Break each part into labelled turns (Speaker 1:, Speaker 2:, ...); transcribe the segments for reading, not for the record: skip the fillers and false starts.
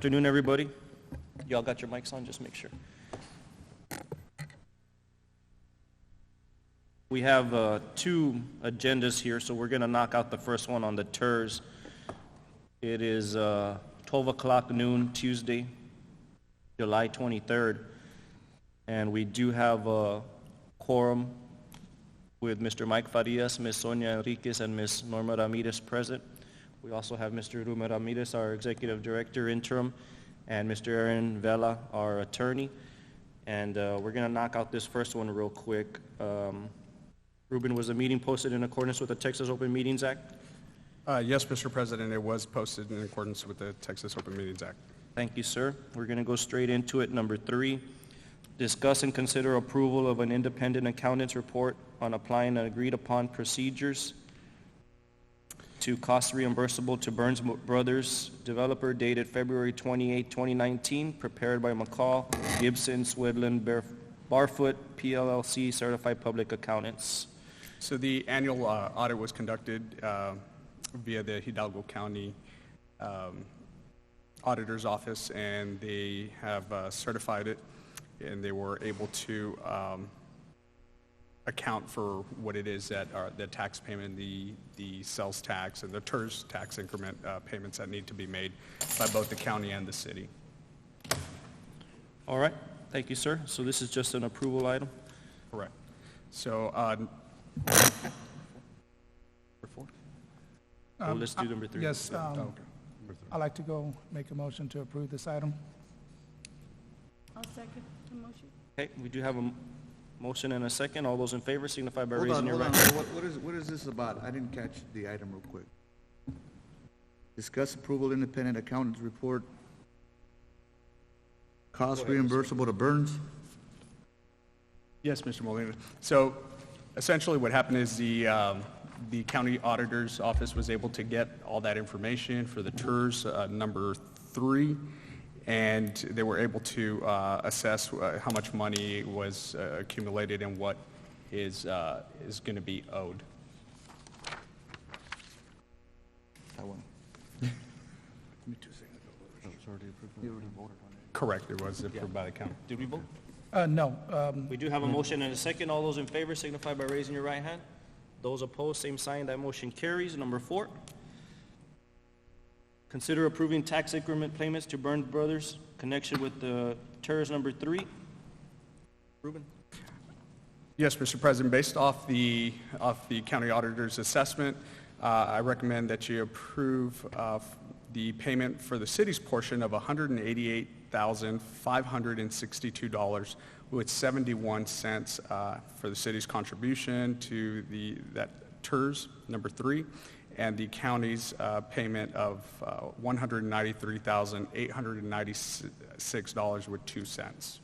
Speaker 1: Afternoon, everybody. Y'all got your mics on, just make sure. We have two agendas here, so we're going to knock out the first one on the TIRZ. It is 12 o'clock noon, Tuesday, July 23rd, and we do have a quorum with Mr. Mike Farias, Ms. Sonia Enriquez, and Ms. Norma Ramirez present. We also have Mr. Ruma Ramirez, our Executive Director Interim, and Mr. Aaron Vela, our attorney. And we're going to knock out this first one real quick. Ruben, was the meeting posted in accordance with the Texas Open Meetings Act?
Speaker 2: Yes, Mr. President, it was posted in accordance with the Texas Open Meetings Act.
Speaker 1: Thank you, sir. We're going to go straight into it. Number 3, discuss and consider approval of an independent accountant's report on applying agreed-upon procedures to cost reimbursable to Burns Brothers, developer dated February 28, 2019, prepared by McCall, Gibson, Swedlin, Barfoot, PLLC, Certified Public Accountants.
Speaker 2: So the annual audit was conducted via the Hidalgo County Auditor's Office, and they have certified it, and they were able to account for what it is that are the tax payment, the sales tax, and the TIRZ tax increment payments that need to be made by both the county and the city.
Speaker 1: All right. Thank you, sir. So this is just an approval item?
Speaker 2: Correct. So
Speaker 1: Let's do number 3.
Speaker 3: Yes, I'd like to go make a motion to approve this item.
Speaker 4: I'll second the motion.
Speaker 1: Okay, we do have a motion and a second. All those in favor signify by
Speaker 5: Hold
Speaker 1: raising
Speaker 5: on,
Speaker 1: your
Speaker 5: hold
Speaker 1: right
Speaker 5: on.
Speaker 1: hand.
Speaker 5: What is this about? I didn't catch the item real quick. Discuss approval independent accountant's report. Cost reimbursable to Burns?
Speaker 2: yes, Mr. Molina. So essentially what happened is the county auditor's office was able to get all that information for the TIRZ number 3, and they were able to assess how much money was accumulated and what is going to be owed.
Speaker 5: That one. Give me 2 seconds. Oh, it's already approved. You already voted on it.
Speaker 2: Correct, it was approved by the county.
Speaker 1: Did we vote?
Speaker 3: No,
Speaker 1: We do have a motion and a second. All those in favor signify by raising your right hand. Those opposed, same sign. That motion carries. Number 4, consider approving tax increment payments to Burns Brothers, connection with the TIRZ number 3. Ruben?
Speaker 2: Yes, Mr. President, based off the county auditor's assessment, I recommend that you approve the payment for the city's portion of $188,562 with 71 cents for the city's contribution to that TIRZ number 3, and the county's payment of $193,896 with 2 cents.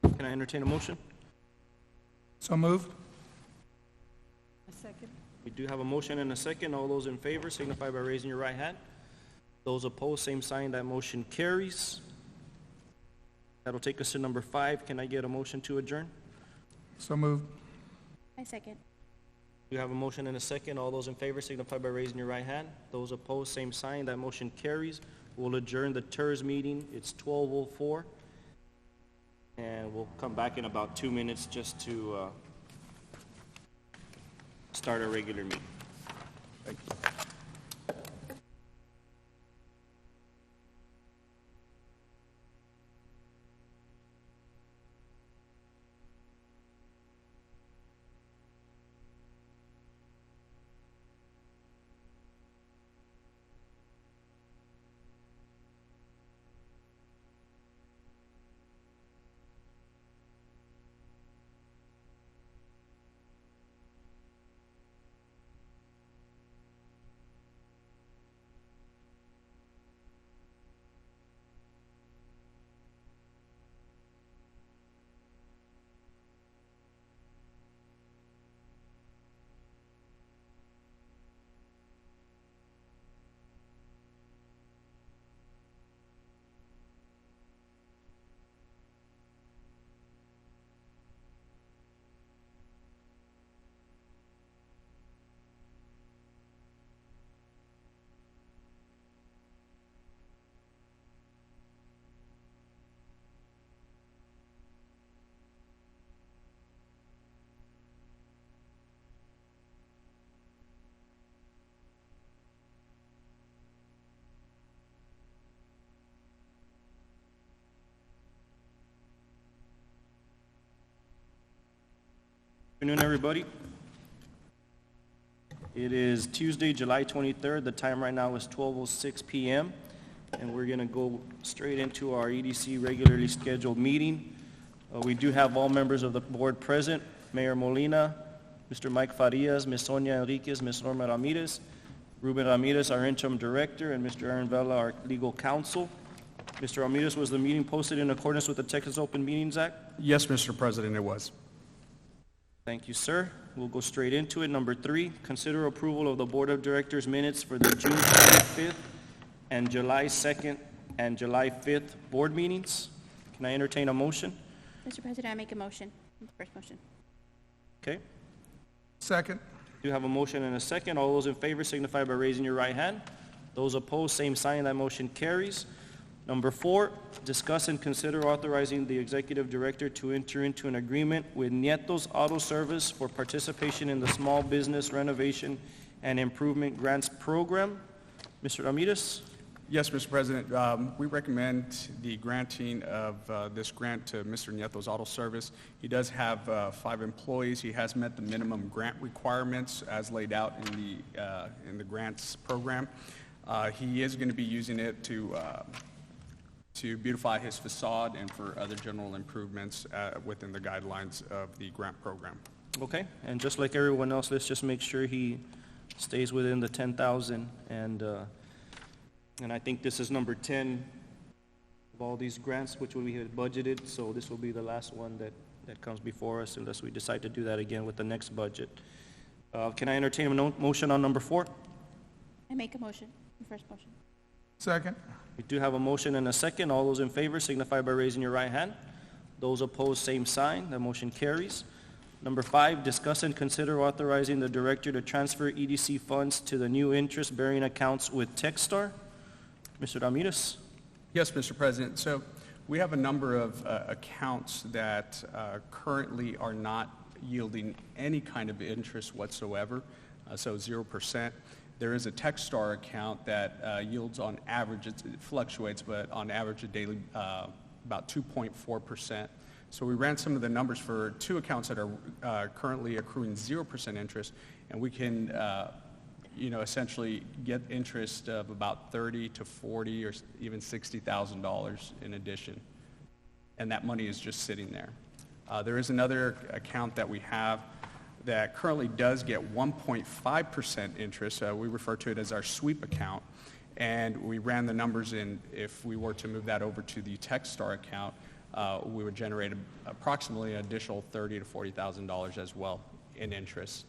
Speaker 1: Can I entertain a motion?
Speaker 3: so moved.
Speaker 4: A second.
Speaker 1: We do have a motion and a second. All those in favor signify by raising your right hand. Those opposed, same sign. That motion carries. That'll take us to number 5. Can I get a motion to adjourn?
Speaker 3: So moved.
Speaker 4: I second.
Speaker 1: We have a motion and a second. All those in favor signify by raising your right hand. Those opposed, same sign. That motion carries. We'll adjourn the TIRZ meeting. It's 12:04. And we'll come back in about 2 minutes just to start our regular meeting.
Speaker 2: Thank you.
Speaker 1: Afternoon, everybody. It is Tuesday, July 23rd. The time right now is 12:06 p.m. And we're going to go straight into our EDC regularly scheduled meeting. We do have all members of the board present: Mayor Molina, Mr. Mike Farias, Ms. Sonia Enriquez, Ms. Norma Ramirez, Ruben Ramirez, our interim director, and Mr. Aaron Vela, our legal counsel. Mr. Ramirez, was the meeting posted in accordance with the Texas Open Meetings Act?
Speaker 2: Yes, Mr. President, it was.
Speaker 1: Thank you, sir. We'll go straight into it. Number 3, consider approval of the Board of Directors minutes for the June 25th and July 2nd and July 5th board meetings. Can I entertain a motion?
Speaker 4: Mr. President, I make a motion. The first motion.
Speaker 1: Okay.
Speaker 3: Second.
Speaker 1: You have a motion and a second. All those in favor signify by raising your right hand. Those opposed, same sign. That motion carries. Number 4, discuss and consider authorizing the executive director to enter into an agreement with Nietos Auto Service for participation in the Small Business Renovation and Improvement Grants Program. Mr. Ramirez?
Speaker 2: Yes, Mr. President, we recommend the granting of this grant to Mr. Nietos Auto Service. He does have 5 employees. He has met the minimum grant requirements as laid out in the grants program. He is going to be using it to beautify his facade and for other general improvements within the guidelines of the grant program.
Speaker 1: Okay, and just like everyone else, let's just make sure he stays within the 10,000, and I think this is number 10 of all these grants, which we had budgeted, so this will be the last one that comes before us unless we decide to do that again with the next budget. Can I entertain a motion on number 4?
Speaker 4: I make a motion. The first motion.
Speaker 3: Second.
Speaker 1: We do have a motion and a second. All those in favor signify by raising your right hand. Those opposed, same sign. The motion carries. Number 5, discuss and consider authorizing the director to transfer EDC funds to the new interest-bearing accounts with Techstar. Mr. Ramirez?
Speaker 2: Yes, Mr. President. So we have a number of accounts that currently are not yielding any kind of interest whatsoever, so 0%. There is a Techstar account that yields on average, it fluctuates, but on average a daily about 2.4%. So we ran some of the numbers for 2 accounts that are currently accruing 0% interest, and we can essentially get interest of about $30,000 to $40,000 or even $60,000 in addition. And that money is just sitting there. There is another account that we have that currently does get 1.5% interest. We refer to it as our sweep account. And we ran the numbers in, if we were to move that over to the Techstar account, we would generate approximately an additional $30,000 to $40,000 as well in interest.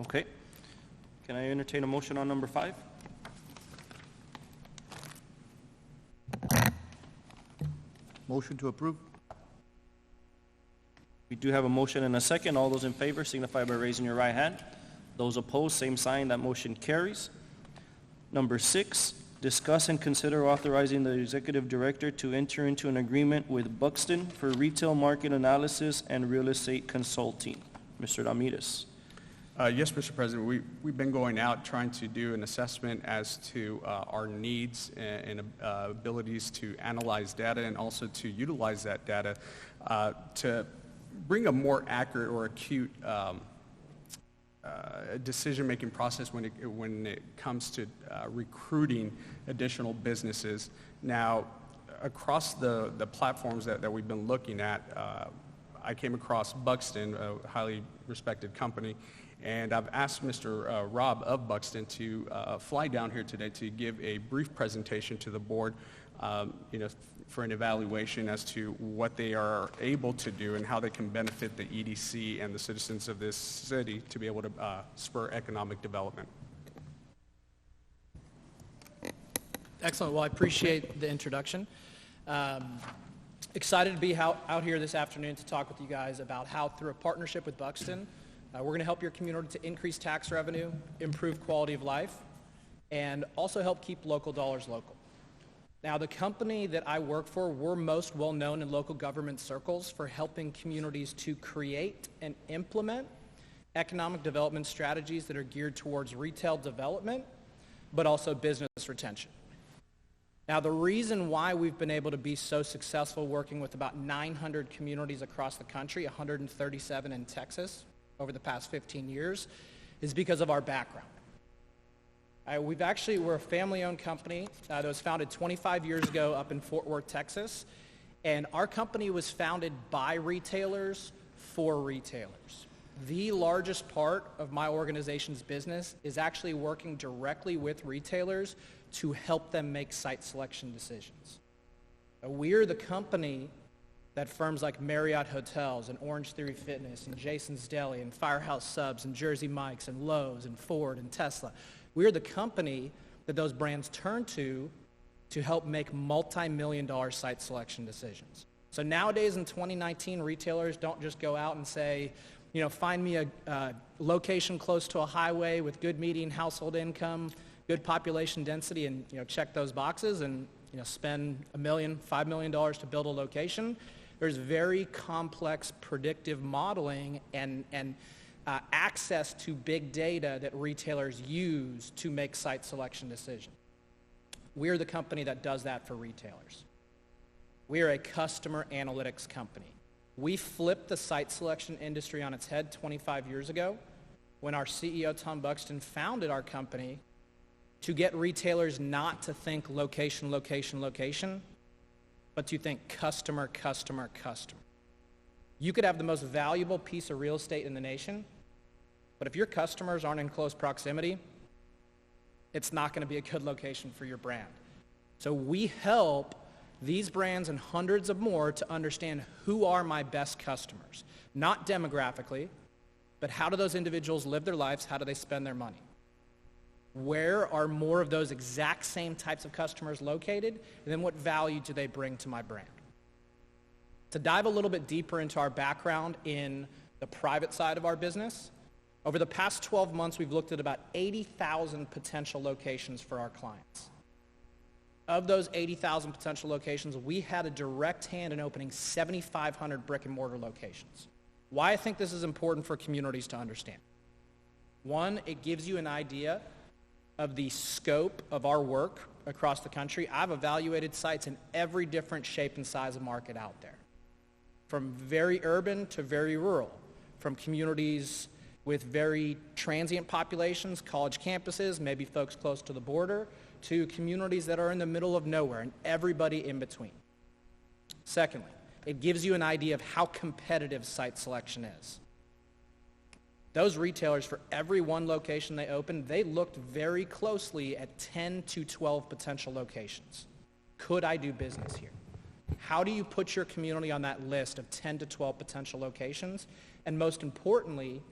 Speaker 1: Okay. Can I entertain a motion on number 5?
Speaker 5: Motion to approve?
Speaker 1: We do have a motion and a second. All those in favor signify by raising your right hand. Those opposed, same sign. That motion carries. Number 6, discuss and consider authorizing the executive director to enter into an agreement with Buxton for retail market analysis and real estate consulting. Mr. Ramirez?
Speaker 2: Yes, Mr. President. We've been going out trying to do an assessment as to our needs and abilities to analyze data and also to utilize that data to bring a more accurate or acute decision-making process when it comes to recruiting additional businesses. Now, across the platforms that we've been looking at, I came across Buxton, a highly respected company, and I've asked Mr. Rob of Buxton to fly down here today to give a brief presentation to the board, for an evaluation as to what they are able to do and how they can benefit the EDC and the citizens of this city to be able to spur economic development.
Speaker 6: Excellent. Well, I appreciate the introduction. Excited to be out here this afternoon to talk with you guys about how, through a partnership with Buxton, we're going to help your community to increase tax revenue, improve quality of life, and also help keep local dollars local. Now, the company that I work for, we're most well known in local government circles for helping communities to create and implement economic development strategies that are geared towards retail development, but also business retention. Now, the reason why we've been able to be so successful working with about 900 communities across the country, 137 in Texas over the past 15 years, is because of our background. We're a family-owned company that was founded 25 years ago up in Fort Worth, Texas, and our company was founded by retailers for retailers. The largest part of my organization's business is actually working directly with retailers to help them make site selection decisions. We're the company that firms like Marriott Hotels and Orange Theory Fitness and Jason's Deli and Firehouse Subs and Jersey Mike's and Lowe's and Ford and Tesla. We're the company that those brands turn to help make multi-million-dollar site selection decisions. So nowadays in 2019, retailers don't just go out and say, find me a location close to a highway with good median household income, good population density, and check those boxes and spend $1 million, $5 million to build a location. There's very complex predictive modeling and access to big data that retailers use to make site selection decisions. We're the company that does that for retailers. We are a customer analytics company. We flipped the site selection industry on its head 25 years ago when our CEO, Tom Buxton, founded our company to get retailers not to think location, location, location, but to think customer, customer, customer. You could have the most valuable piece of real estate in the nation, but if your customers aren't in close proximity, it's not going to be a good location for your brand. So we help these brands and hundreds of more to understand who are my best customers, not demographically, but how do those individuals live their lives, how do they spend their money? Where are more of those exact same types of customers located, and then what value do they bring to my brand? To dive a little bit deeper into our background in the private side of our business, over the past 12 months, we've looked at about 80,000 potential locations for our clients. Of those 80,000 potential locations, we had a direct hand in opening 7,500 brick and mortar locations. Why I think this is important for communities to understand. One, it gives you an idea of the scope of our work across the country. I've evaluated sites in every different shape and size of market out there, from very urban to very rural, from communities with very transient populations, college campuses, maybe folks close to the border, to communities that are in the middle of nowhere, and everybody in between. Secondly, it gives you an idea of how competitive site selection is. Those retailers, for every one location they opened, they looked very closely at 10 to 12 potential locations. Could I do business here? How do you put your community on that list of 10 to 12 potential locations? And most importantly,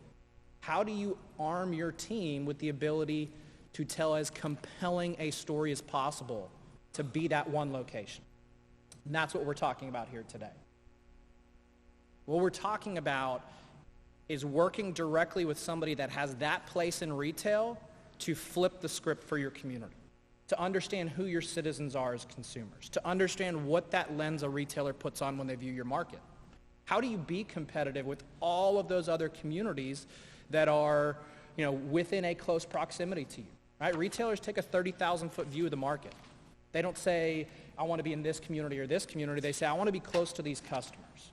Speaker 6: how do you arm your team with the ability to tell as compelling a story as possible to be that one location? And that's what we're talking about here today. What we're talking about is working directly with somebody that has that place in retail to flip the script for your community, to understand who your citizens are as consumers, to understand what that lens a retailer puts on when they view your market. How do you be competitive with all of those other communities that are, within a close proximity to you? Right? Retailers take a 30,000-foot view of the market. They don't say, I want to be in this community or this community. They say, I want to be close to these customers.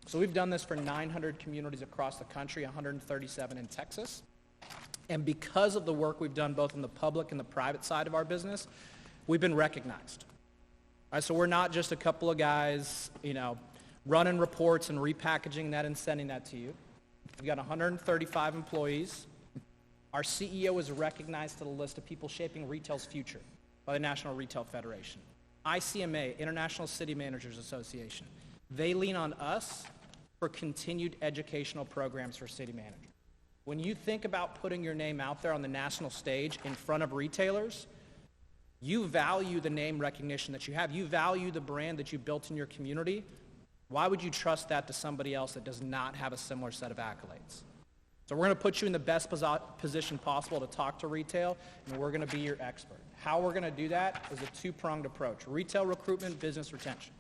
Speaker 6: So we've done this for 900 communities across the country, 137 in Texas. And because of the work we've done both in the public and the private side of our business, we've been recognized. Right? So we're not just a couple of guys, running reports and repackaging that and sending that to you. We've got 135 employees. Our CEO is recognized to the list of people shaping retail's future by the National Retail Federation. ICMA, International City Managers Association. They lean on us for continued educational programs for city managers. When you think about putting your name out there on the national stage in front of retailers, you value the name recognition that you have. You value the brand that you built in your community. Why would you trust that to somebody else that does not have a similar set of accolades? So we're going to put you in the best position possible to talk to retail, and we're going to be your expert. How we're going to do that is a two-pronged approach: retail recruitment, business retention.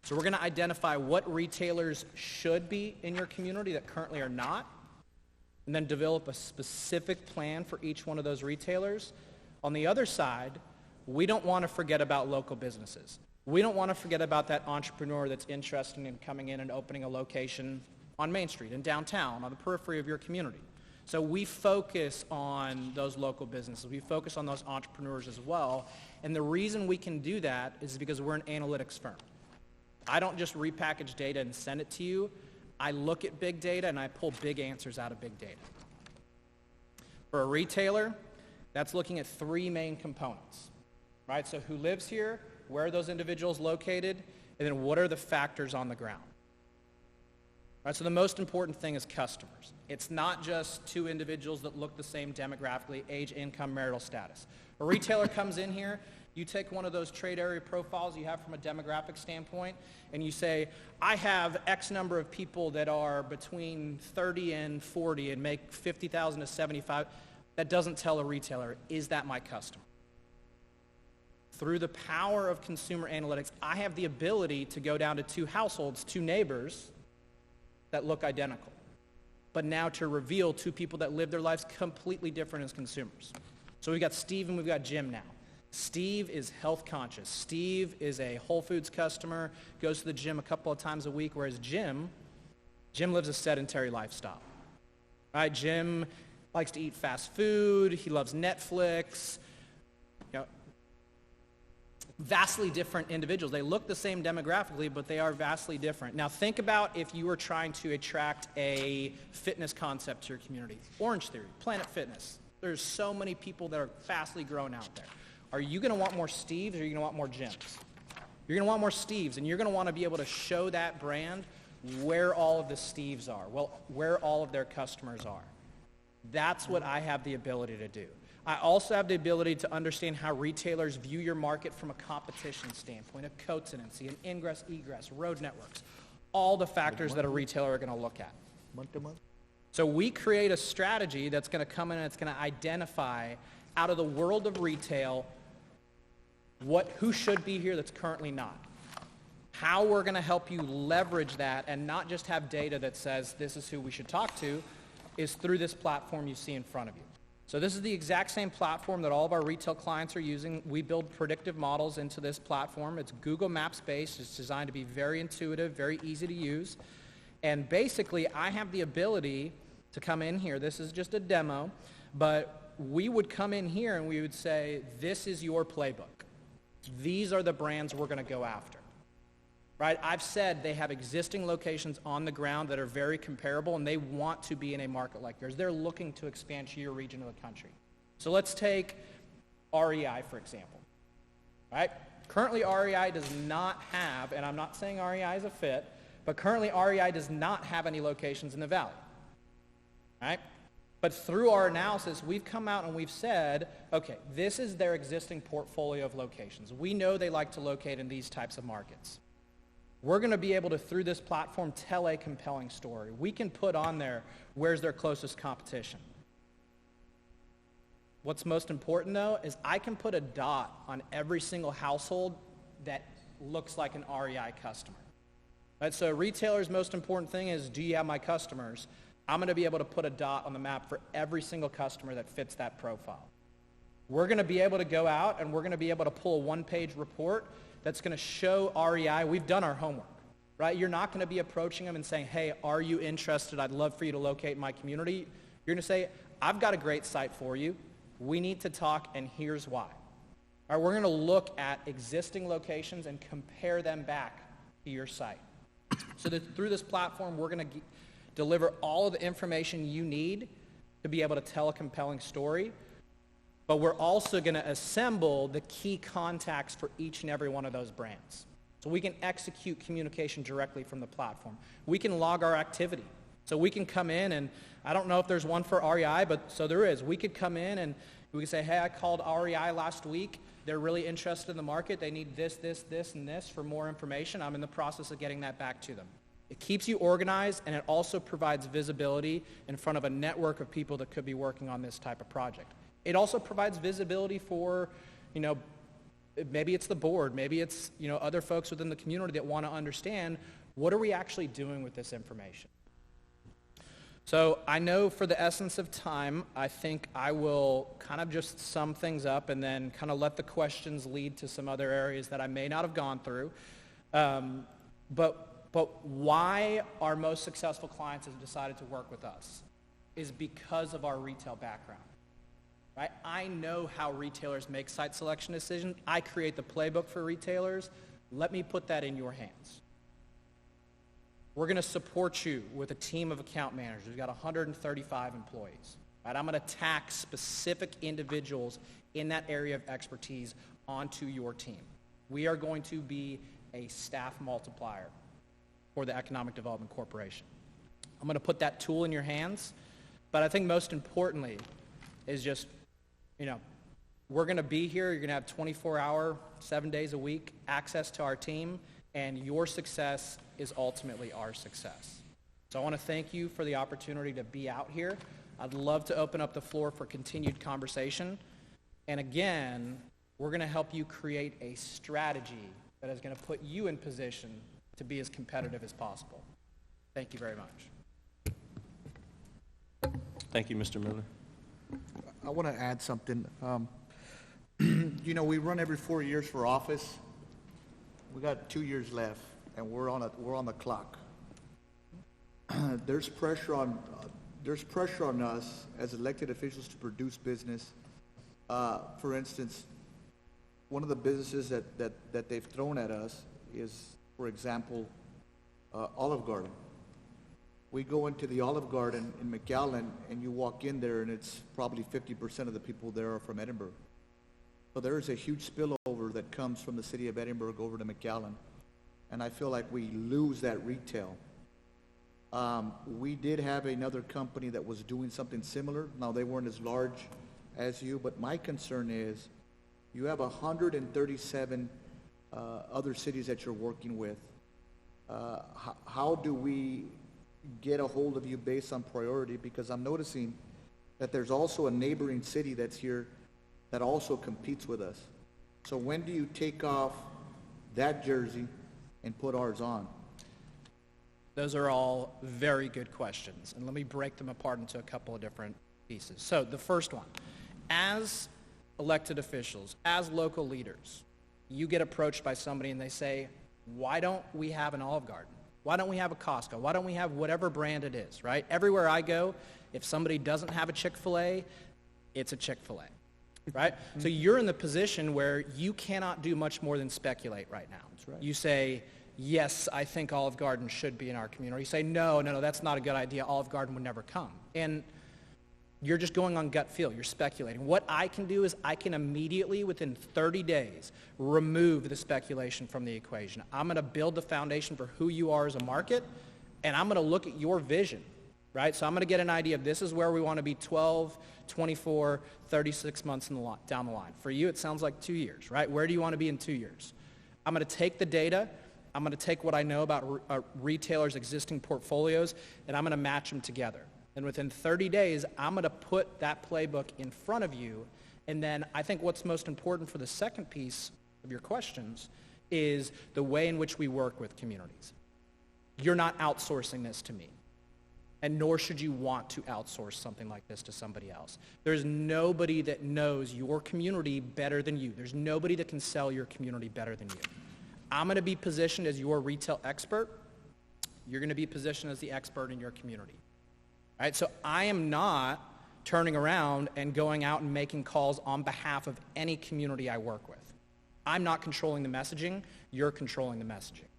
Speaker 6: So we're going to identify what retailers should be in your community that currently are not, and then develop a specific plan for each one of those retailers. On the other side, We don't want to forget about local businesses. We don't want to forget about that entrepreneur that's interested in coming in and opening a location on Main Street, in downtown, on the periphery of your community. So we focus on those local businesses. We focus on those entrepreneurs as well. And the reason we can do that is because we're an analytics firm. I don't just repackage data and send it to you. I look at big data and I pull big answers out of big data. For a retailer, that's looking at three main components, right? So who lives here, where are those individuals located, and then what are the factors on the ground? Right, so the most important thing is customers. It's not just two individuals that look the same demographically, age, income, marital status. A retailer comes in here, you take one of those trade area profiles you have from a demographic standpoint, and you say, I have X number of people that are between 30 and 40 and make 50,000 to 75. That doesn't tell a retailer, is that my customer? Through the power of consumer analytics, I have the ability to go down to two households, two neighbors, that look identical, but now to reveal two people that live their lives completely different as consumers. So we've got Steve and we've got Jim now. Steve is health conscious. Steve is a Whole Foods customer, goes to the gym a couple of times a week, whereas Jim lives a sedentary lifestyle. Right? Jim likes to eat fast food, he loves Netflix, vastly different individuals. They look the same demographically, but they are vastly different. Now think about if you were trying to attract a fitness concept to your community. Orange Theory, Planet Fitness. There's so many people that are vastly growing out there. Are you going to want more Steves or are you going to want more Jims? You're going to want more Steves, and you're going to want to be able to show that brand where all of the Steves are, where all of their customers are. That's what I have the ability to do. I also have the ability to understand how retailers view your market from a competition standpoint, a co-tenancy, an ingress, egress, road networks, all the factors that a retailer are going to look at.
Speaker 5: Month to month?
Speaker 6: So we create a strategy that's going to come in and it's going to identify out of the world of retail who should be here that's currently not. How we're going to help you leverage that and not just have data that says this is who we should talk to is through this platform you see in front of you. So this is the exact same platform that all of our retail clients are using. We build predictive models into this platform. It's Google Maps based. It's designed to be very intuitive, very easy to use. And basically, I have the ability to come in here. This is just a demo, but we would come in here and we would say, this is your playbook. These are the brands we're going to go after. Right? I've said they have existing locations on the ground that are very comparable, and they want to be in a market like yours. They're looking to expand to your region of the country. So let's take REI, for example. Right? Currently, REI does not have, and I'm not saying REI is a fit, but currently REI does not have any locations in the valley. Right? But through our analysis, we've come out and we've said, okay, this is their existing portfolio of locations. We know they like to locate in these types of markets. We're going to be able to, through this platform, tell a compelling story. We can put on there where's their closest competition. What's most important, though, is I can put a dot on every single household that looks like an REI customer. Right? So a retailer's most important thing is, do you have my customers? I'm going to be able to put a dot on the map for every single customer that fits that profile. We're going to be able to go out and we're going to be able to pull a one-page report that's going to show REI, we've done our homework, right? You're not going to be approaching them and saying, hey, are you interested? I'd love for you to locate in my community. You're going to say, I've got a great site for you. We need to talk, and here's why. All right, we're going to look at existing locations and compare them back to your site. So that through this platform, we're going to deliver all of the information you need to be able to tell a compelling story. But we're also going to assemble the key contacts for each and every one of those brands. So we can execute communication directly from the platform. We can log our activity. So we can come in, and I don't know if there's one for REI, but so there is. We could come in and we could say, hey, I called REI last week. They're really interested in the market. They need this, this, this, and this for more information. I'm in the process of getting that back to them. It keeps you organized, and it also provides visibility in front of a network of people that could be working on this type of project. It also provides visibility for, maybe it's the board, maybe it's, other folks within the community that want to understand what are we actually doing with this information. So I know for the essence of time, I think I will kind of just sum things up and then kind of let the questions lead to some other areas that I may not have gone through. But why our most successful clients have decided to work with us is because of our retail background. Right? I know how retailers make site selection decisions. I create the playbook for retailers. Let me put that in your hands. We're going to support you with a team of account managers. We've got 135 employees. Right? I'm going to tack specific individuals in that area of expertise onto your team. We are going to be a staff multiplier for the Economic Development Corporation. I'm going to put that tool in your hands, but I think most importantly is just, we're going to be here. You're going to have 24-hour, 7 days a week access to our team, and your success is ultimately our success. So I want to thank you for the opportunity to be out here. I'd love to open up the floor for continued conversation. And again, we're going to help you create a strategy that is going to put you in position to be as competitive as possible. Thank you very much.
Speaker 1: Thank you, Mr. Miller.
Speaker 5: I want to add something. We run every 4 years for office. We got 2 years left, and we're on the clock. There's pressure on us as elected officials to produce business. For instance, one of the businesses that they've thrown at us is, for example, Olive Garden. We go into the Olive Garden in McAllen, and you walk in there, and it's probably 50% of the people there are from Edinburg. So there is a huge spillover that comes from the city of Edinburg over to McAllen, and I feel like we lose that retail. We did have another company that was doing something similar. Now, they weren't as large as you, but my concern is you have 137 other cities that you're working with. How do we get a hold of you based on priority? Because I'm noticing that there's also a neighboring city that's here that also competes with us. So when do you take off that jersey and put ours on?
Speaker 6: Those are all very good questions, and let me break them apart into a couple of different pieces. So the first one, as elected officials, as local leaders, you get approached by somebody and they say, why don't we have an Olive Garden? Why don't we have a Costco? Why don't we have whatever brand it is, right? Everywhere I go, if somebody doesn't have a Chick-fil-A, it's a Chick-fil-A, right? So you're in the position where you cannot do much more than speculate right now. That's right. You say, yes, I think Olive Garden should be in our community. You say, no, that's not a good idea. Olive Garden would never come. And you're just going on gut feel. You're speculating. What I can do is I can immediately, within 30 days, remove the speculation from the equation. I'm going to build the foundation for who you are as a market, and I'm going to look at your vision, right? So I'm going to get an idea of this is where we want to be 12, 24, 36 months down the line. For you, it sounds like 2 years, right? Where do you want to be in 2 years? I'm going to take the data. I'm going to take what I know about retailers' existing portfolios, and I'm going to match them together. And within 30 days, I'm going to put that playbook in front of you. And then I think what's most important for the second piece of your questions is the way in which we work with communities. You're not outsourcing this to me, and nor should you want to outsource something like this to somebody else. There's nobody that knows your community better than you. There's nobody that can sell your community better than you. I'm going to be positioned as your retail expert. You're going to be positioned as the expert in your community. Right? So I am not turning around and going out and making calls on behalf of any community I work with. I'm not controlling the messaging. You're controlling the messaging.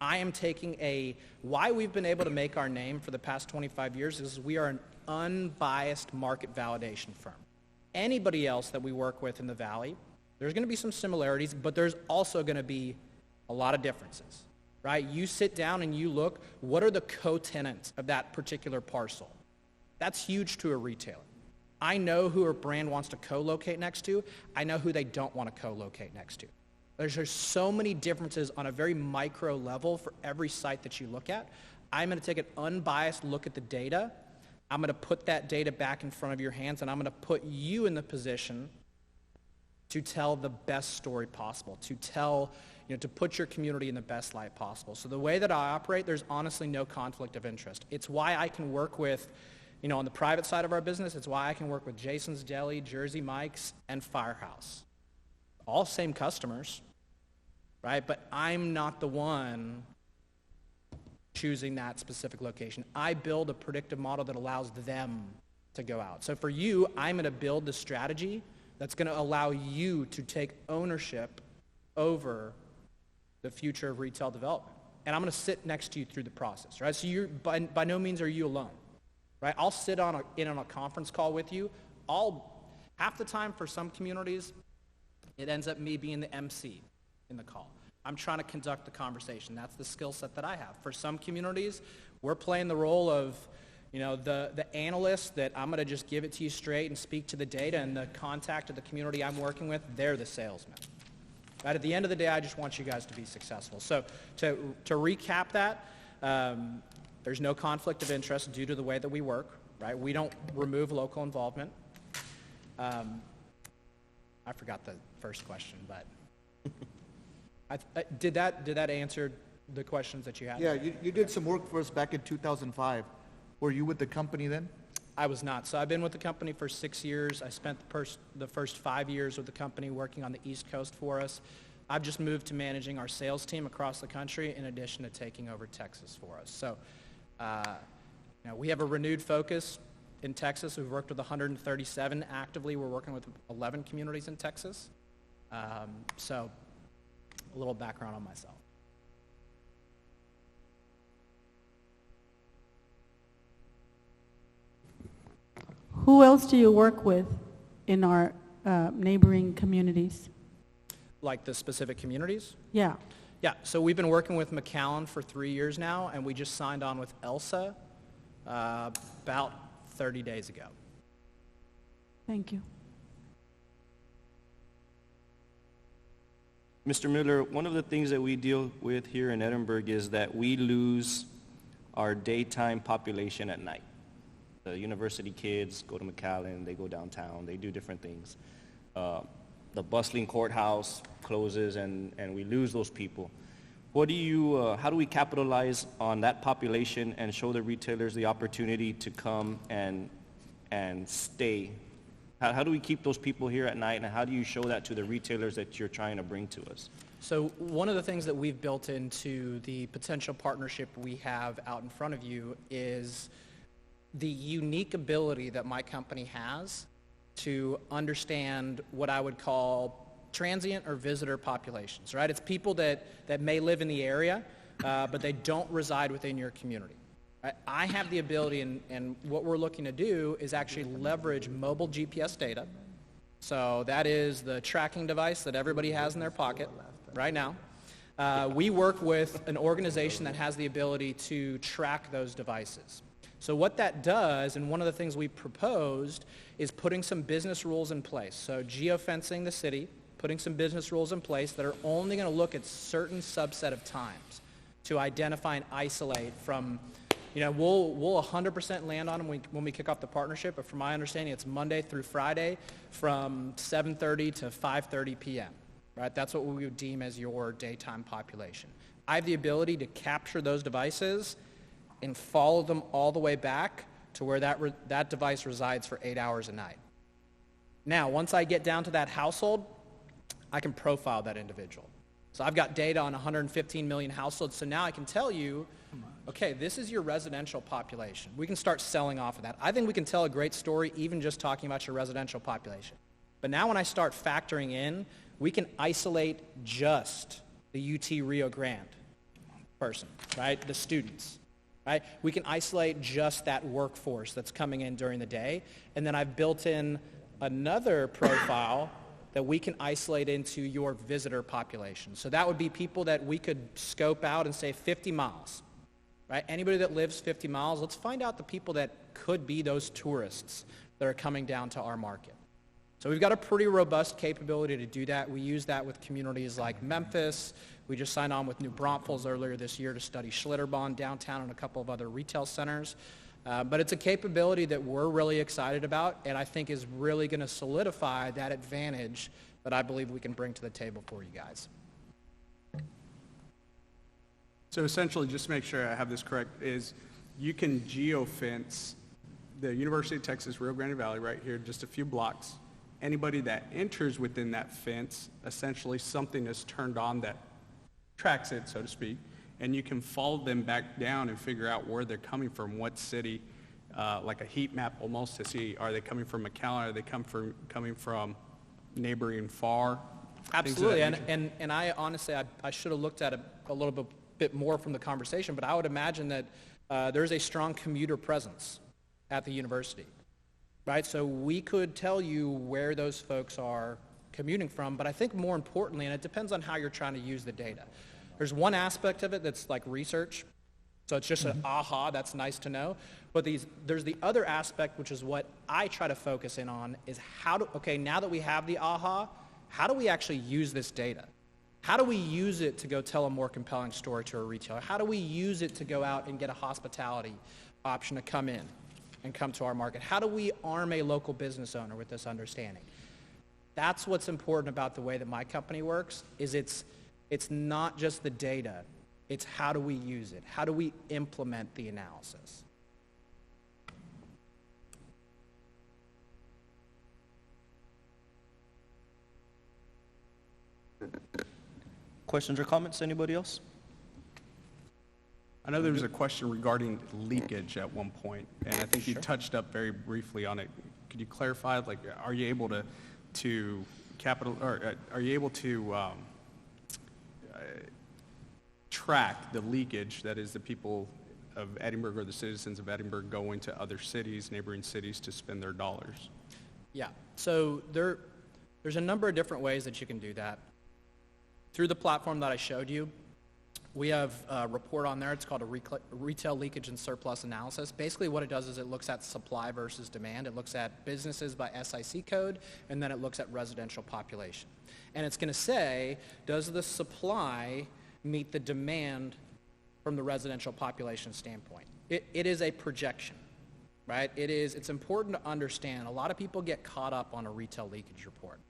Speaker 6: I am taking why we've been able to make our name for the past 25 years is we are an unbiased market validation firm. Anybody else that we work with in the Valley, there's going to be some similarities, but there's also going to be a lot of differences. Right? You sit down and you look, what are the co-tenants of that particular parcel? That's huge to a retailer. I know who a brand wants to co-locate next to. I know who they don't want to co-locate next to. There's so many differences on a very micro level for every site that you look at. I'm going to take an unbiased look at the data. I'm going to put that data back in front of your hands, and I'm going to put you in the position to tell the best story possible, to tell, to put your community in the best light possible. So the way that I operate, there's honestly no conflict of interest. It's why I can work with, on the private side of our business, it's why I can work with Jason's Deli, Jersey Mike's, and Firehouse. All same customers, right? But I'm not the one choosing that specific location. I build a predictive model that allows them to go out. So for you, I'm going to build the strategy that's going to allow you to take ownership over the future of retail development. And I'm going to sit next to you through the process, right? So you're, by no means are you alone, right? I'll sit in on a conference call with you. Half the time for some communities, it ends up me being the MC in the call. I'm trying to conduct the conversation. That's the skill set that I have. For some communities, we're playing the role of, the analyst that I'm going to just give it to you straight and speak to the data, and the contact of the community I'm working with, they're the salesman. Right? At the end of the day, I just want you guys to be successful. So to recap that, there's no conflict of interest due to the way that we work. Right? We don't remove local involvement. I forgot the first question, but did that answer the questions that you had?
Speaker 5: Yeah, you did some work for us back in 2005. Were you with the company then?
Speaker 6: I was not. So I've been with the company for 6 years. I spent the first 5 years with the company working on the East Coast for us. I've just moved to managing our sales team across the country in addition to taking over Texas for us. So we have a renewed focus in Texas. We've worked with 137 actively. We're working with 11 communities in Texas. So a little background on myself.
Speaker 7: Who else do you work with in our neighboring communities?
Speaker 6: Like the specific communities?
Speaker 7: Yeah.
Speaker 6: Yeah, so we've been working with McAllen for 3 years now, and we just signed on with Elsa about 30 days ago.
Speaker 7: Thank you.
Speaker 1: Mr. Miller, one of the things that we deal with here in Edinburgh is that we lose our daytime population at night. The university kids go to McAllen, they go downtown, they do different things. The bustling courthouse closes and we lose those people. How do we capitalize on that population and show the retailers the opportunity to come and stay? How do we keep those people here at night, and how do you show that to the retailers that you're trying to bring to us?
Speaker 6: So one of the things that we've built into the potential partnership we have out in front of you is the unique ability that my company has to understand what I would call transient or visitor populations, right? It's people that may live in the area, but they don't reside within your community. Right? I have the ability, and what we're looking to do is actually leverage mobile GPS data. So that is the tracking device that everybody has in their pocket right now. We work with an organization that has the ability to track those devices. So what that does, and one of the things we proposed, is putting some business rules in place. So geofencing the city, putting some business rules in place that are only going to look at certain subset of times to identify and isolate from, we'll 100% land on them when we kick off the partnership, but from my understanding, it's Monday through Friday from 7:30 to 5:30 p.m., right? That's what we would deem as your daytime population. I have the ability to capture those devices and follow them all the way back to where that device resides for 8 hours a night. Now, once I get down to that household, I can profile that individual. So I've got data on 115 million households, so now I can tell you, okay, this is your residential population. We can start selling off of that. I think we can tell a great story even just talking about your residential population. But now when I start factoring in, we can isolate just the UT Rio Grande person, right? The students. Right? We can isolate just that workforce that's coming in during the day, and then I've built in another profile that we can isolate into your visitor population. So that would be people that we could scope out and say 50 miles. Right? Anybody that lives 50 miles, let's find out the people that could be those tourists that are coming down to our market. So we've got a pretty robust capability to do that. We use that with communities like Memphis. We just signed on with New Braunfels earlier this year to study Schlitterbahn downtown and a couple of other retail centers. But it's a capability that we're really excited about, and I think is really going to solidify that advantage that I believe we can bring to the table for you guys.
Speaker 2: So essentially, just to make sure I have this correct, is you can geofence the University of Texas Rio Grande Valley right here, just a few blocks. Anybody that enters within that fence, essentially something is turned on that tracks it, so to speak, and you can follow them back down and figure out where they're coming from, what city, like a heat map almost to see, are they coming from McAllen, are they coming from neighboring FAR?
Speaker 6: Absolutely, and I honestly, I should have looked at it a little bit more from the conversation, but I would imagine that there's a strong commuter presence at the university, right? So we could tell you where those folks are commuting from, but I think more importantly, and it depends on how you're trying to use the data. There's one aspect of it that's like research, so it's just an aha, that's nice to know, but there's the other aspect, which is what I try to focus in on, is okay, now that we have the aha, how do we actually use this data? How do we use it to go tell a more compelling story to a retailer? How do we use it to go out and get a hospitality option to come in and come to our market? How do we arm a local business owner with this understanding? That's what's important about the way that my company works, is it's not just the data, it's how do we use it? How do we implement the analysis?
Speaker 1: Questions or comments, anybody else?
Speaker 2: I know there was a question regarding leakage at one point, and I think you touched up very briefly on it. Could you clarify, like, are you able to track the leakage, that is the people of Edinburg or the citizens of Edinburg going to other cities, neighboring cities to spend their dollars?
Speaker 6: Yeah, so there's a number of different ways that you can do that. Through the platform that I showed you, we have a report on there. It's called a retail leakage and surplus analysis. Basically what it does is it looks at supply versus demand. It looks at businesses by SIC code, and then it looks at residential population. And it's going to say, does the supply meet the demand from the residential population standpoint? It is a projection, right? It's important to understand. A lot of people get caught up on a retail leakage report.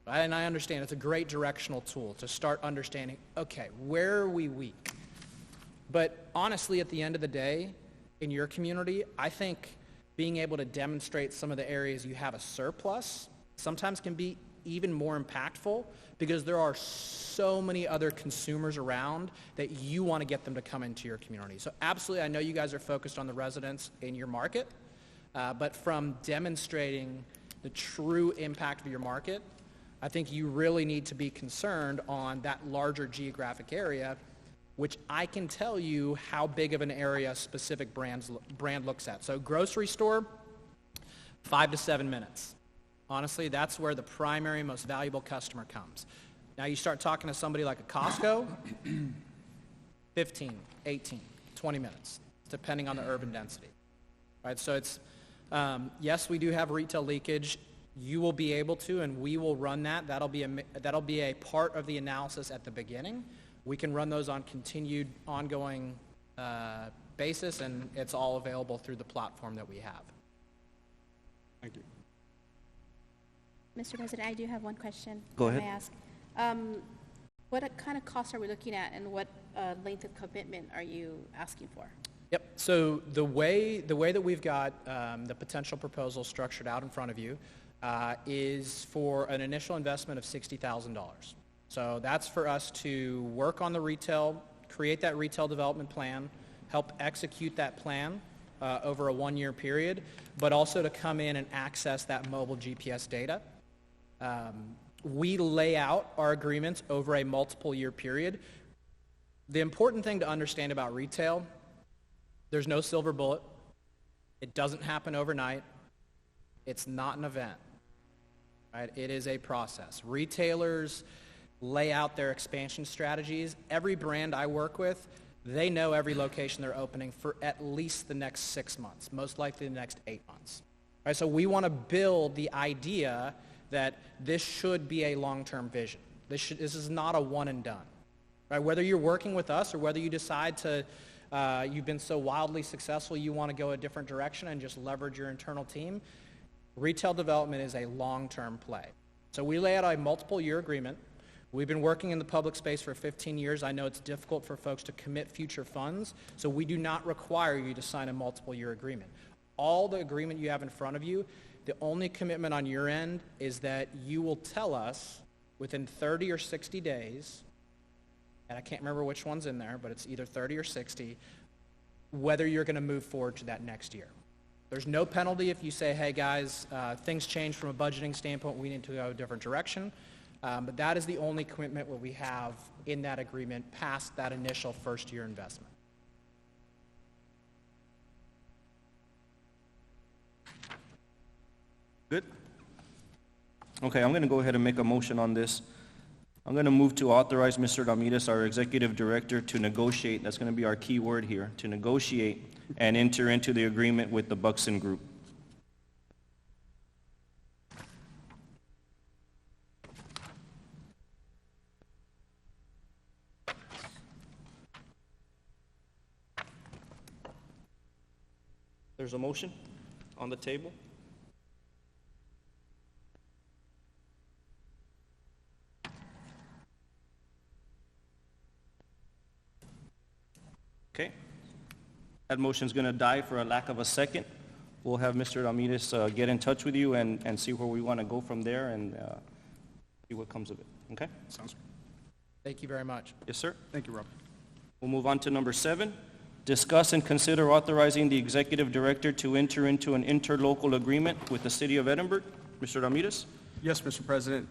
Speaker 6: And I understand it's a great directional tool to start understanding, okay, where are we weak? But honestly, at the end of the day, in your community, I think being able to demonstrate some of the areas you have a surplus sometimes can be even more impactful, because there are so many other consumers around that you want to get them to come into your community. So absolutely, I know you guys are focused on the residents in your market, but from demonstrating the true impact of your market, I think you really need to be concerned on that larger geographic area, which I can tell you how big of an area a specific brand looks at. So grocery store, 5 to 7 minutes. Honestly, that's where the primary, most valuable customer comes. Now you start talking to somebody like a Costco, 15, 18, 20 minutes, depending on the urban density. Right? So it's, yes, we do have retail leakage. You will be able to, and we will run that. That'll be a part of the analysis at the beginning. We can run those on continued, ongoing basis, and it's all available through the platform that we have.
Speaker 2: Thank you.
Speaker 4: Mr. President, I do have one question.
Speaker 1: Go
Speaker 4: May
Speaker 1: ahead.
Speaker 4: I ask? What kind of costs are we looking at, and what length of commitment are you asking for?
Speaker 6: Yep. So the way that we've got the potential proposal structured out in front of you is for an initial investment of $60,000. So that's for us to work on the retail, create that retail development plan, help execute that plan over a 1-year period, but also to come in and access that mobile GPS data. We lay out our agreements over a multiple year period. The important thing to understand about retail, there's no silver bullet. It doesn't happen overnight. It's not an event. Right? It is a process. Retailers lay out their expansion strategies. Every brand I work with, they know every location they're opening for at least the next 6 months, most likely the next 8 months. Right? So we want to build the idea that this should be a long-term vision. This is not a one and done. Right? Whether you're working with us or whether you decide to, you've been so wildly successful you want to go a different direction and just leverage your internal team, retail development is a long-term play. So we lay out a multiple-year agreement. We've been working in the public space for 15 years. I know it's difficult for folks to commit future funds, so we do not require you to sign a multiple-year agreement. All the agreement you have in front of you, the only commitment on your end is that you will tell us within 30 or 60 days, and I can't remember which one's in there, but it's either 30 or 60, whether you're going to move forward to that next year. There's no penalty if you say, hey guys, things change from a budgeting standpoint, we need to go a different direction. But that is the only commitment that we have in that agreement past that initial first-year investment.
Speaker 1: Good? Okay, I'm going to go ahead and make a motion on this. I'm going to move to authorize Mr. Ramirez, our Executive Director, to negotiate, that's going to be our key word here, to negotiate and enter into the agreement with the Buxton Group. There's a motion on the table. Okay. That motion's going to die for a lack of a second. We'll have Mr. Ramirez get in touch with you and see where we want to go from there and see what comes of it. Okay?
Speaker 2: Sounds good.
Speaker 6: Thank you very much.
Speaker 1: Yes, sir.
Speaker 2: Thank you, Rob.
Speaker 1: We'll move on to number 7. Discuss and consider authorizing the Executive Director to enter into an interlocal agreement with the City of Edinburg. Mr. Ramirez?
Speaker 2: Yes, Mr. President.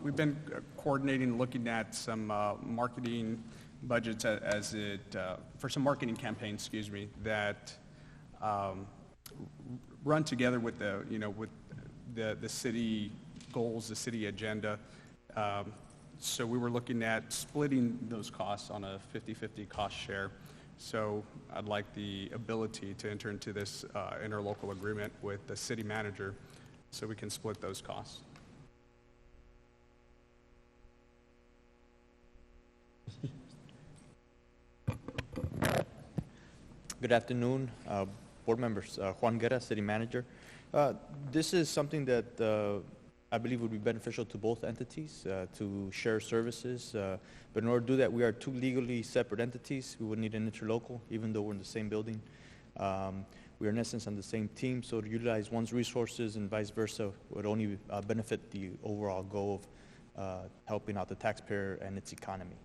Speaker 2: We've been coordinating, looking at some marketing budgets for some marketing campaigns, excuse me, that run together with the city goals, the city agenda. So we were looking at splitting those costs on a 50-50 cost share. So I'd like the ability to enter into this interlocal agreement with the city manager so we can split those costs.
Speaker 8: Good afternoon, board members. Juan Guerra, City Manager. This is something that I believe would be beneficial to both entities to share services. But in order to do that, we are two legally separate entities. We would need an interlocal, even though we're in the same building. We are in essence on the same team, so to utilize one's resources and vice versa would only benefit the overall goal of helping out the taxpayer and its economy.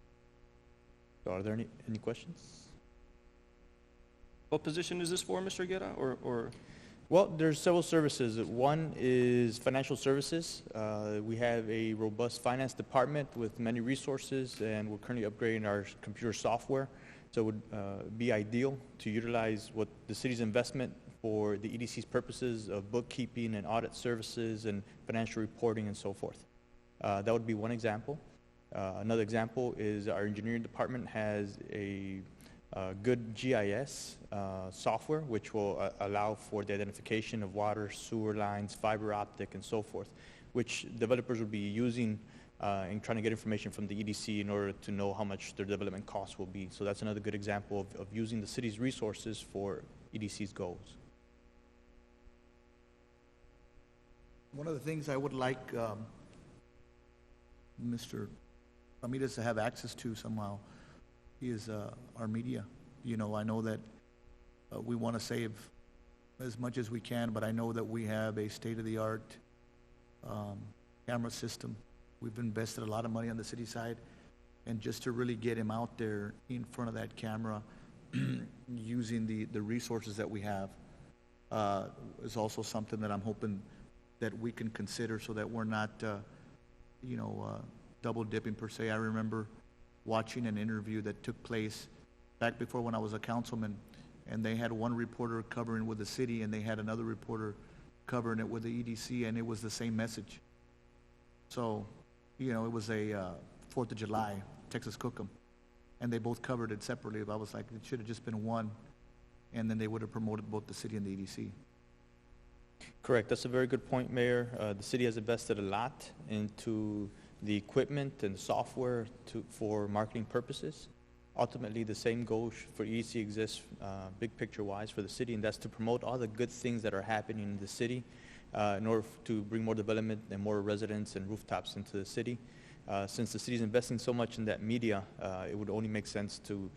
Speaker 8: So are there any questions?
Speaker 1: What position is this for, Mr. Guerra? Or
Speaker 8: Well, there's several services. One is financial services. We have a robust finance department with many resources, and we're currently upgrading our computer software. So it would be ideal to utilize what the city's investment for the EDC's purposes of bookkeeping and audit services and financial reporting and so forth. That would be one example. Another example is our engineering department has a good GIS software, which will allow for the identification of water, sewer lines, fiber optic, and so forth, which developers will be using in trying to get information from the EDC in order to know how much their development costs will be. So that's another good example of using the city's resources for EDC's goals.
Speaker 5: One of the things I would like Mr. Ramirez to have access to somehow is our media. You know, I know that we want to save as much as we can, but I know that we have a state-of-the-art camera system. We've invested a lot of money on the city side, and just to really get him out there in front of that camera using the resources that we have is also something that I'm hoping that we can consider so that we're not, double dipping per se. I remember watching an interview that took place back before when I was a councilman, and they had one reporter covering with the city, and they had another reporter covering it with the EDC, and it was the same message. So, it was a 4th of July, Texas Cookem, and they both covered it separately. I was like, it should have just been one, and then they would have promoted both the city and the EDC.
Speaker 8: Correct. That's a very good point, Mayor. The city has invested a lot into the equipment and software for marketing purposes. Ultimately, the same goal for EDC exists big picture-wise for the city, and that's to promote all the good things that are happening in the city in order to bring more development and more residents and rooftops into the city. Since the city is investing so much in that media, it would only make sense to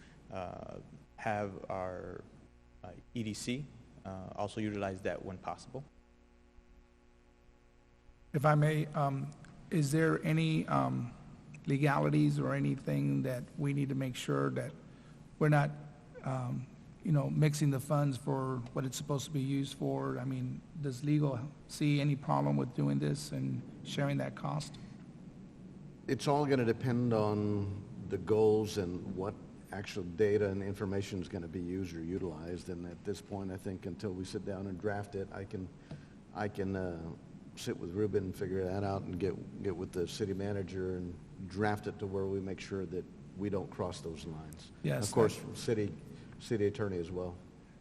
Speaker 8: have our EDC also utilize that when possible.
Speaker 3: If I may, is there any legalities or anything that we need to make sure that we're not, mixing the funds for what it's supposed to be used for? I mean, does legal see any problem with doing this and sharing that cost?
Speaker 9: It's all going to depend on the goals and what actual data and information is going to be used or utilized. And at this point, I think until we sit down and draft it, I can sit with Ruben and figure that out and get with the city manager and draft it to where we make sure that we don't cross those lines.
Speaker 3: Yes.
Speaker 9: Of course, city attorney as well.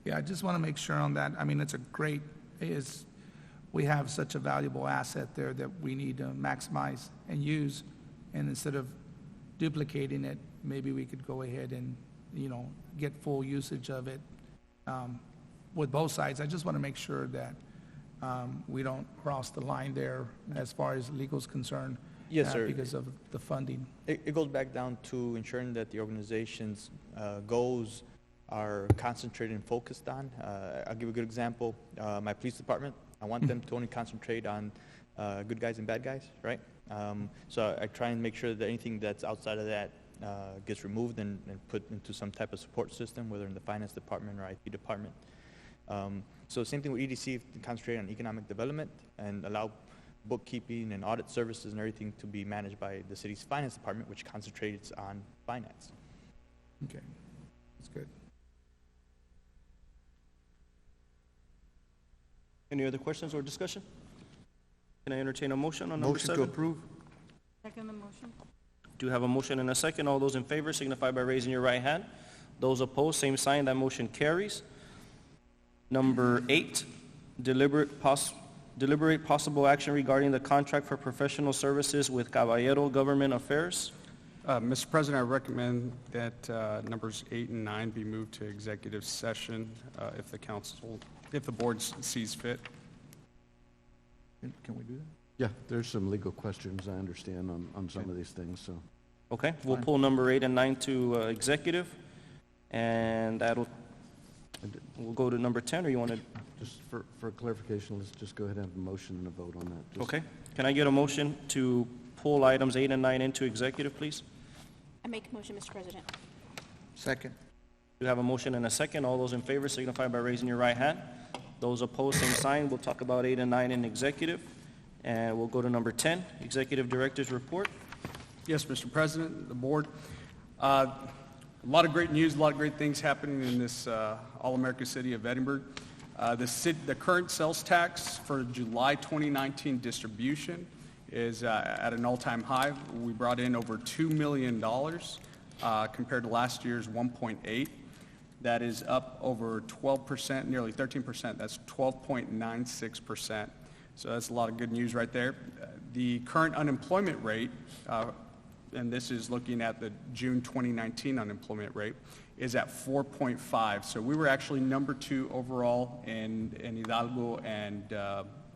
Speaker 3: Yeah, I just want to make sure on that. I mean, we have such a valuable asset there that we need to maximize and use. And instead of duplicating it, maybe we could go ahead and, get full usage of it with both sides. I just want to make sure that we don't cross the line there as far as legal is concerned.
Speaker 8: Yes, sir.
Speaker 3: Because of the funding.
Speaker 8: It goes back down to ensuring that the organization's goals are concentrated and focused on. I'll give a good example. My police department, I want them to only concentrate on good guys and bad guys, right? So I try and make sure that anything that's outside of that gets removed and put into some type of support system, whether in the finance department or IT department. So same thing with EDC, concentrate on economic development and allow bookkeeping and audit services and everything to be managed by the city's finance department, which concentrates on finance.
Speaker 3: Okay, that's good.
Speaker 1: Any other questions or discussion? Can I entertain a motion on number 7?
Speaker 9: Motion to approve.
Speaker 7: Second the motion.
Speaker 1: Do have a motion and a second. All those in favor signify by raising your right hand. Those opposed, same sign. That motion carries. Number 8, deliberate possible action regarding the contract for professional services with Caballero Government Affairs.
Speaker 2: Mr. President, I recommend that numbers 8 and 9 be moved to executive session if the board sees fit.
Speaker 3: Can we do that?
Speaker 9: Yeah, there's some legal questions, I understand, on some of these things, so.
Speaker 1: Okay, we'll pull number 8 and 9 to executive, and we'll go to number 10, or you want to?
Speaker 9: Just for clarification, let's just go ahead and have a motion and a vote on that.
Speaker 1: Okay. Can I get a motion to pull items 8 and 9 into executive, please?
Speaker 4: I make a motion, Mr. President.
Speaker 5: Second.
Speaker 1: You have a motion and a second. All those in favor signify by raising your right hand. Those opposed, same sign. We'll talk about 8 and 9 in executive. And we'll go to number 10, Executive Director's Report.
Speaker 2: Yes, Mr. President, the board. A lot of great news, a lot of great things happening in this all-America city of Edinburg. The current sales tax for July 2019 distribution is at an all-time high. We brought in over $2 million compared to last year's 1.8. That is up over 12%, nearly 13%. That's 12.96%. So that's a lot of good news right there. The current unemployment rate, and this is looking at the June 2019 unemployment rate, is at 4.5. So we were actually number 2 overall in Hidalgo and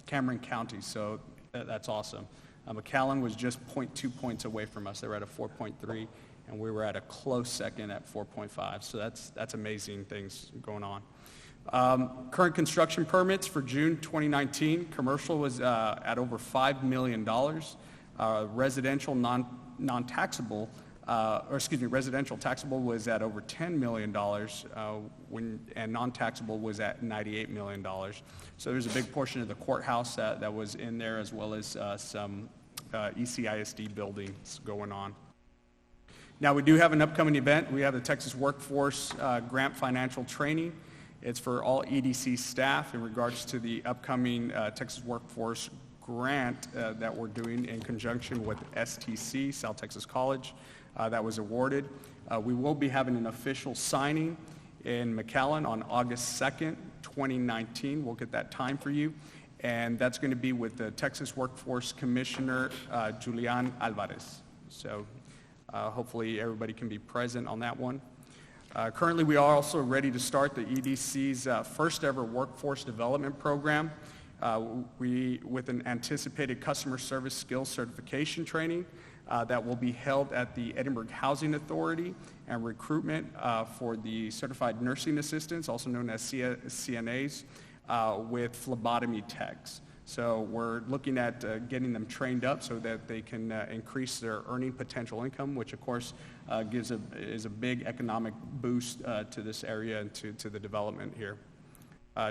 Speaker 2: Cameron County. So that's awesome. McAllen was just 0.2 points away from us. They were at a 4.3, and we were at a close second at 4.5. So that's amazing things going on. Current construction permits for June 2019, commercial was at over $5 million. Residential non-taxable, residential taxable was at over $10 million, and non-taxable was at $98 million. So there's a big portion of the courthouse that was in there, as well as some ECISD buildings going on. Now, we do have an upcoming event. We have the Texas Workforce Grant Financial Training. It's for all EDC staff in regards to the upcoming Texas Workforce Grant that we're doing in conjunction with STC, South Texas College, that was awarded. We will be having an official signing in McAllen on August 2nd, 2019. We'll get that time for you. And that's going to be with the Texas Workforce Commissioner, Julian Alvarez. So hopefully everybody can be present on that one. Currently, we are also ready to start the EDC's first ever workforce development program. With an anticipated customer service skills certification training that will be held at the Edinburg Housing Authority, and recruitment for the certified nursing assistants, also known as CNAs, with phlebotomy techs. So we're looking at getting them trained up so that they can increase their earning potential income, which of course is a big economic boost to this area and to the development here.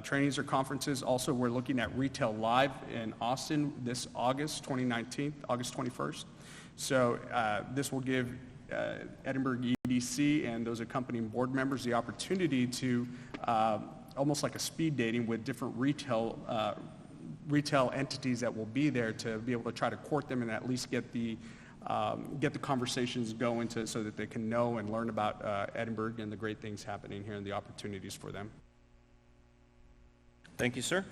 Speaker 2: Trainings or conferences, also we're looking at Retail Live in Austin this August 2019, August 21st. So this will give Edinburg EDC and those accompanying board members the opportunity to almost like a speed dating with different retail entities that will be there, to be able to try to court them and at least get the conversations going so that they can know and learn about Edinburg and the great things happening here and the opportunities for them.
Speaker 1: Thank you, sir.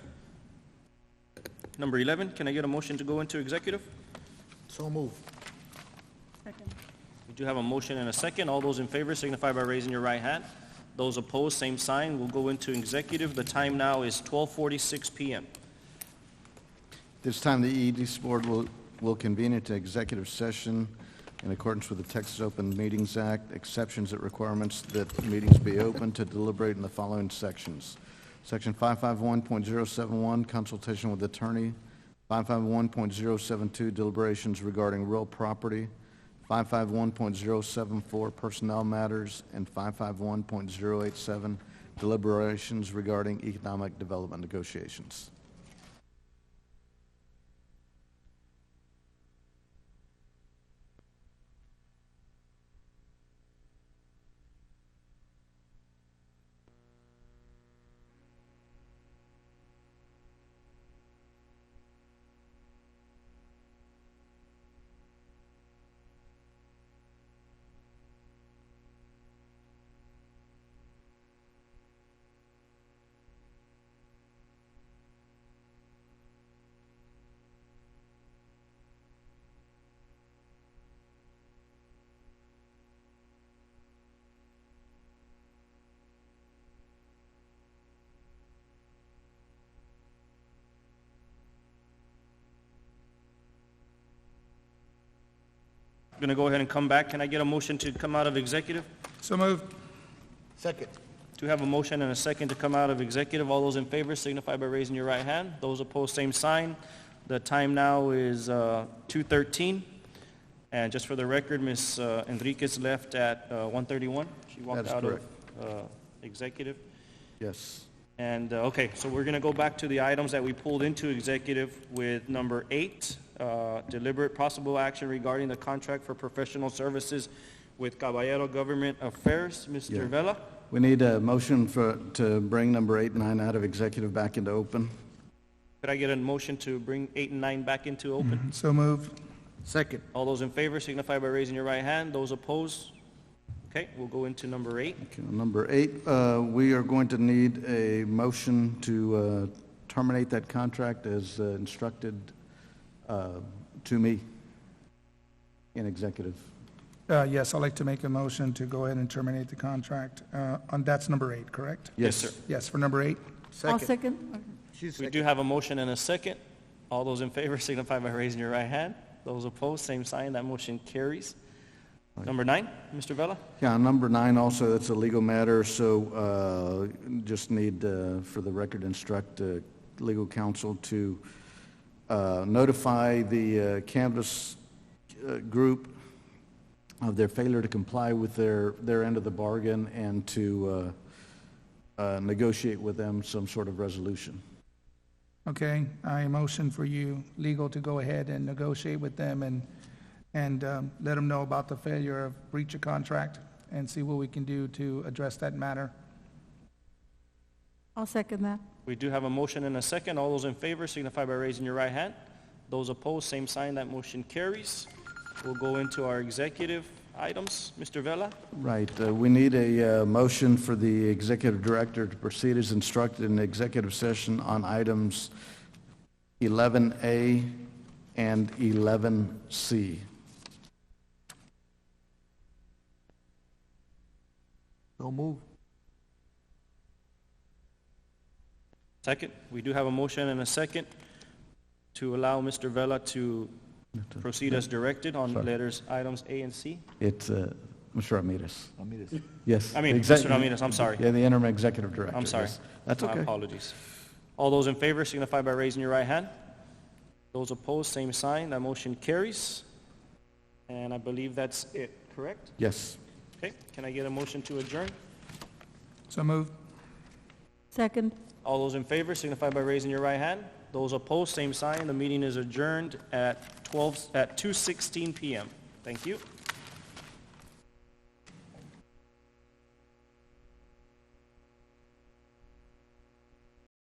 Speaker 1: Number 11, can I get a motion to go into executive?
Speaker 5: So move.
Speaker 7: Second.
Speaker 1: We do have a motion and a second. All those in favor signify by raising your right hand. Those opposed, same sign. We'll go into executive. The time now is 12:46 p.m.
Speaker 9: This time, the EDC Board will convene into executive session in accordance with the Texas Open Meetings Act, exceptions that requirements that meetings be open to deliberate in the following sections. Section 551.071, consultation with attorney. 551.072, deliberations regarding real property. 551.074, personnel matters. And 551.087, deliberations regarding economic development negotiations.
Speaker 1: I'm going to go ahead and come back. Can I get a motion to come out of executive?
Speaker 3: So moved.
Speaker 5: Second.
Speaker 1: Do have a motion and a second to come out of executive. All those in favor signify by raising your right hand. Those opposed, same sign. The time now is 2:13. And just for the record, Ms. Enriquez left at 1:31. She walked
Speaker 9: That is
Speaker 1: out
Speaker 9: correct.
Speaker 1: of executive.
Speaker 9: Yes.
Speaker 1: And, okay, so we're going to go back to the items that we pulled into executive with number 8, deliberate possible action regarding the contract for professional services with Caballero Government Affairs. Mr.
Speaker 9: Yeah.
Speaker 1: Vela?
Speaker 9: We need a motion to bring number 8 and 9 out of executive back into open.
Speaker 1: Could I get a motion to bring 8 and 9 back into open?
Speaker 3: So moved.
Speaker 5: Second.
Speaker 1: All those in favor signify by raising your right hand. Those opposed? Okay, we'll go into number 8.
Speaker 9: Okay, number 8, we are going to need a motion to terminate that contract as instructed to me in executive.
Speaker 3: Yes, I'd like to make a motion to go ahead and terminate the contract. That's number 8, correct?
Speaker 1: Yes, sir.
Speaker 3: Yes, for number 8.
Speaker 7: I'll second.
Speaker 1: We do have a motion and a second. All those in favor signify by raising your right hand. Those opposed, same sign. That motion carries. Number 9, Mr. Vela?
Speaker 9: Yeah, number 9 also, that's a legal matter, so just need, for the record, instruct legal counsel to notify the Canvas group of their failure to comply with their end of the bargain and to negotiate with them some sort of resolution.
Speaker 3: Okay, I motion for you, legal, to go ahead and negotiate with them and let them know about the failure of breach of contract and see what we can do to address that matter.
Speaker 7: I'll second that.
Speaker 1: We do have a motion and a second. All those in favor signify by raising your right hand. Those opposed, same sign. That motion carries. We'll go into our executive items. Mr. Vela?
Speaker 9: Right, we need a motion for the executive director to proceed as instructed in the executive session on items 11A and 11C.
Speaker 5: So move.
Speaker 1: Second, we do have a motion and a second to allow Mr. Vela to proceed as directed on
Speaker 10: Sorry.
Speaker 1: letters, items A and C.
Speaker 10: It's Mr. Ramirez.
Speaker 5: Ramirez.
Speaker 10: Yes.
Speaker 1: I mean,
Speaker 10: the exec-
Speaker 1: Mr. Ramirez, I'm sorry.
Speaker 10: Yeah, the interim executive director.
Speaker 1: I'm sorry.
Speaker 10: yes. That's
Speaker 1: My
Speaker 10: okay.
Speaker 1: apologies. All those in favor signify by raising your right hand. Those opposed, same sign. That motion carries. And I believe that's it, correct?
Speaker 10: Yes.
Speaker 1: Okay, can I get a motion to adjourn?
Speaker 3: So moved.
Speaker 7: Second.
Speaker 1: All those in favor signify by raising your right hand. Those opposed, same sign. The meeting is adjourned at 2:16 p.m. Thank you.